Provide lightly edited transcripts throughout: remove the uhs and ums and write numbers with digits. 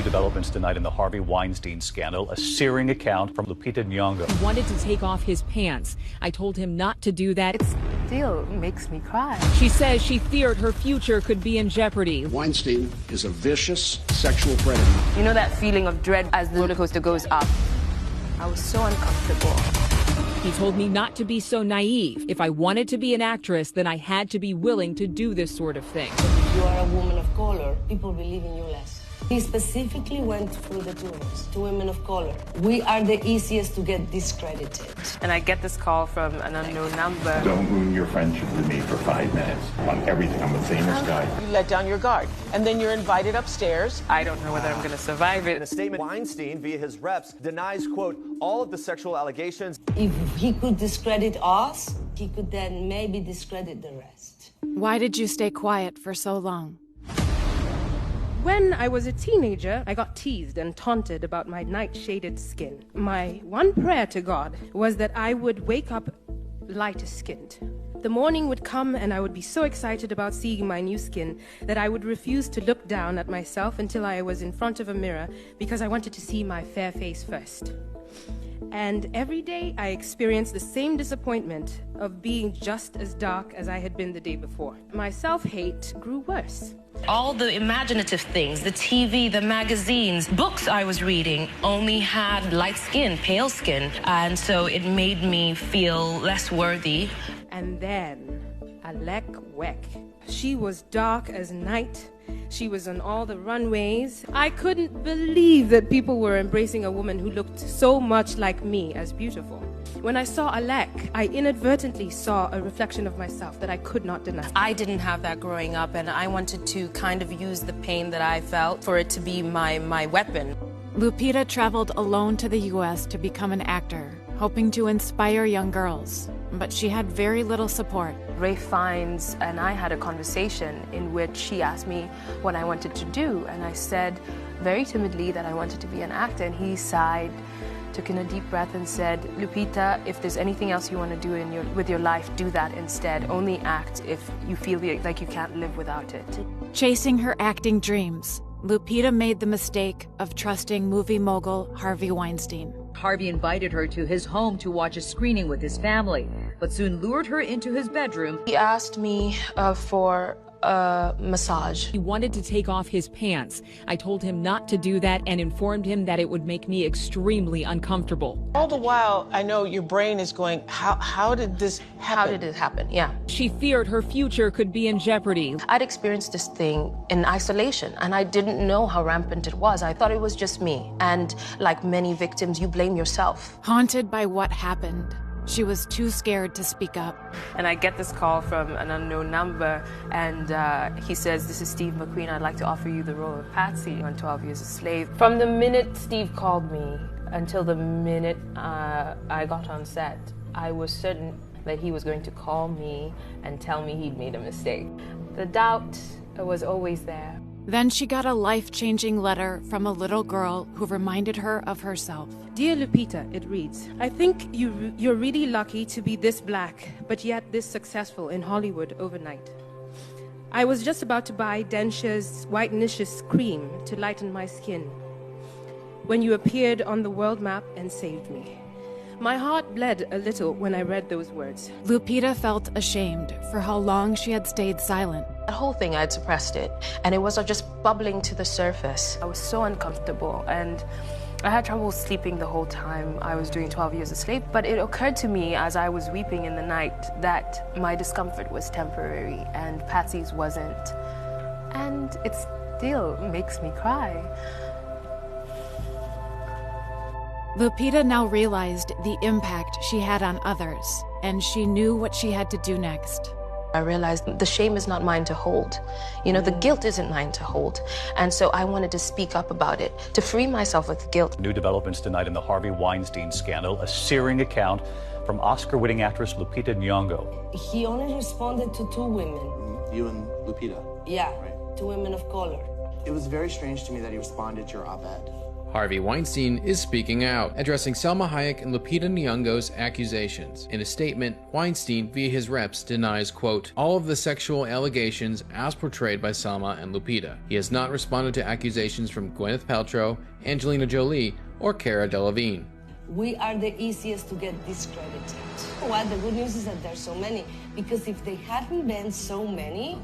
developments tonight in the Harvey Weinstein scandal, a searing account from Lupita Nyong'o. He wanted to take off his pants. I told him not to do that. It still makes me cry. She says she feared her future could be in jeopardy. Weinstein is a vicious sexual predator. You know that feeling of dread as the roller coaster goes up? I was so uncomfortable. He told me not to be so naive. If I wanted to be an actress, then I had to be willing to do this sort of thing. If you are a woman of color, people believe in you less. He specifically went through the tours to women of color. We are the easiest to get discredited. And I get this call from an unknown number. Don't ruin your friendship with me for 5 minutes on everything. I'm a famous guy. You let down your guard, and then you're invited upstairs. I don't know whether I'm going to survive it. In a statement, Weinstein, via his reps, denies, quote, all of the sexual allegations. If he could discredit us, he could then maybe discredit the rest. Why did you stay quiet for so long? When I was a teenager, I got teased and taunted about my night-shaded skin. My one prayer to God was that I would wake up lighter-skinned. The morning would come and I would be so excited about seeing my new skin that I would refuse to look down at myself until I was in front of a mirror because I wanted to see my fair face first. And every day I experienced the same disappointment of being just as dark as I had been the day before. My self-hate grew worse. All the imaginative things, the TV, the magazines, books I was reading only had light skin, pale skin, and so it made me feel less worthy. And then, Alec Weck. She was dark as night. She was on all the runways. I couldn't believe that people were embracing a woman who looked so much like me as beautiful. When I saw Alec, I inadvertently saw a reflection of myself that I could not deny. I didn't have that growing up, and I wanted to kind of use the pain that I felt for it to be my weapon. Lupita traveled alone to the U.S. to become an actor, hoping to inspire young girls. But she had very little support. Ray Fiennes and I had a conversation in which she asked me what I wanted to do, and I said very timidly that I wanted to be an actor, and he sighed, took in a deep breath and said, Lupita, if there's anything else you want to do with your life, do that instead. Only act if you feel like you can't live without it. Chasing her acting dreams, Lupita made the mistake of trusting movie mogul Harvey Weinstein. Harvey invited her to his home to watch a screening with his family, but soon lured her into his bedroom. He asked me for a massage. He wanted to take off his pants. I told him not to do that and informed him that it would make me extremely uncomfortable. All the while, I know your brain is going, how did this happen? How did it happen? Yeah. She feared her future could be in jeopardy. I'd experienced this thing in isolation, and I didn't know how rampant it was. I thought it was just me. And like many victims, you blame yourself. Haunted by what happened, she was too scared to speak up. And I get this call from an unknown number, and he says, this is Steve McQueen. I'd like to offer you the role of Patsey on 12 Years a Slave. From the minute Steve called me until the minute I got on set, I was certain that he was going to call me and tell me he'd made a mistake. The doubt was always there. Then she got a life-changing letter from a little girl who reminded her of herself. Dear Lupita, it reads, I think you're really lucky to be this black, but yet this successful in Hollywood overnight. I was just about to buy Dentsure's Whitenicious cream to lighten my skin when you appeared on the world map and saved me. My heart bled a little when I read those words. Lupita felt ashamed for how long she had stayed silent. That whole thing, I'd suppressed it, and it was just bubbling to the surface. I was so uncomfortable, and I had trouble sleeping the whole time I was doing 12 Years a Slave, but it occurred to me as I was weeping in the night that my discomfort was temporary, and Patsey's wasn't. And it still makes me cry. Lupita now realized the impact she had on others, and she knew what she had to do next. I realized the shame is not mine to hold. You know, the guilt isn't mine to hold. And so I wanted to speak up about it, to free myself of the guilt. New developments tonight in the Harvey Weinstein scandal, a searing account from Oscar-winning actress Lupita Nyong'o. He only responded to 2 women. You and Lupita? Yeah, right. 2 women of color. It was very strange to me that he responded to your op-ed. Harvey Weinstein is speaking out, addressing Salma Hayek and Lupita Nyong'o's accusations. In a statement, Weinstein, via his reps, denies, quote, all of the sexual allegations as portrayed by Salma and Lupita. He has not responded to accusations from Gwyneth Paltrow, Angelina Jolie, or Cara Delevingne. We are the easiest to get discredited. What the good news is that there's so many, because if they hadn't been so many,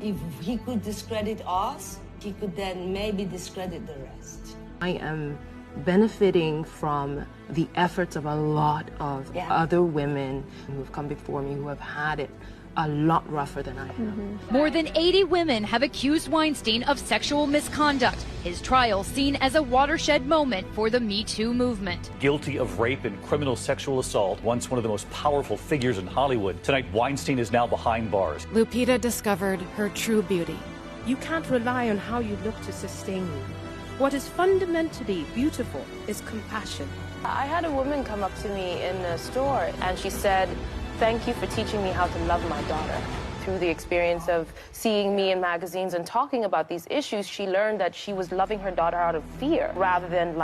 if he could discredit us, he could then maybe discredit the rest. I am benefiting from the efforts of a lot of other women who have come before me who have had it a lot rougher than I have. More than 80 women have accused Weinstein of sexual misconduct. His trial seen as a watershed moment for the Me Too movement. Guilty of rape and criminal sexual assault, once one of the most powerful figures in Hollywood. Tonight, Weinstein is now behind bars. Lupita discovered her true beauty. You can't rely on how you look to sustain you. What is fundamentally beautiful is compassion. I had a woman come up to me in the store and she said, "Thank you for teaching me how to love my daughter." Through the experience of seeing me in magazines and talking about these issues, she learned that she was loving her daughter out of fear rather than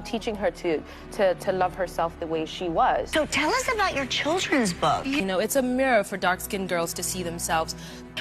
teaching her to love herself the way she was. So tell us about your children's book. You know, it's a mirror for dark-skinned girls to see themselves.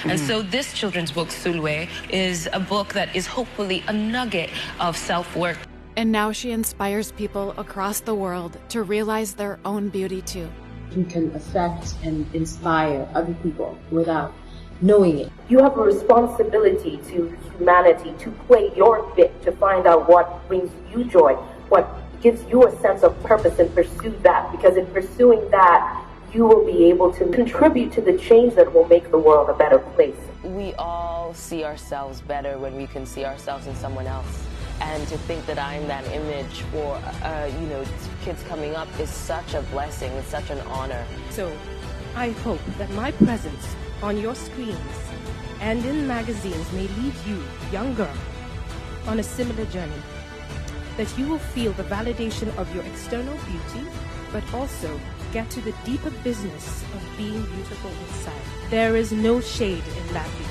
And so this children's book, Sulwe, is a book that is hopefully a nugget of self-worth. And now she inspires people across the world to realize their own beauty too. You can affect and inspire other people without knowing it. You have a responsibility to humanity to play your bit to find out what brings you joy, what gives you a sense of purpose, and pursue that. Because in pursuing that, you will be able to contribute to the change that will make the world a better place. We all see ourselves better when we can see ourselves in someone else. And to think that I'm that image for, kids coming up is such a blessing. It's such an honor. So, I hope that my presence on your screens and in magazines may lead you, young girl, on a similar journey. That you will feel the validation of your external beauty, but also get to the deeper business of being beautiful inside. There is no shade in that beauty.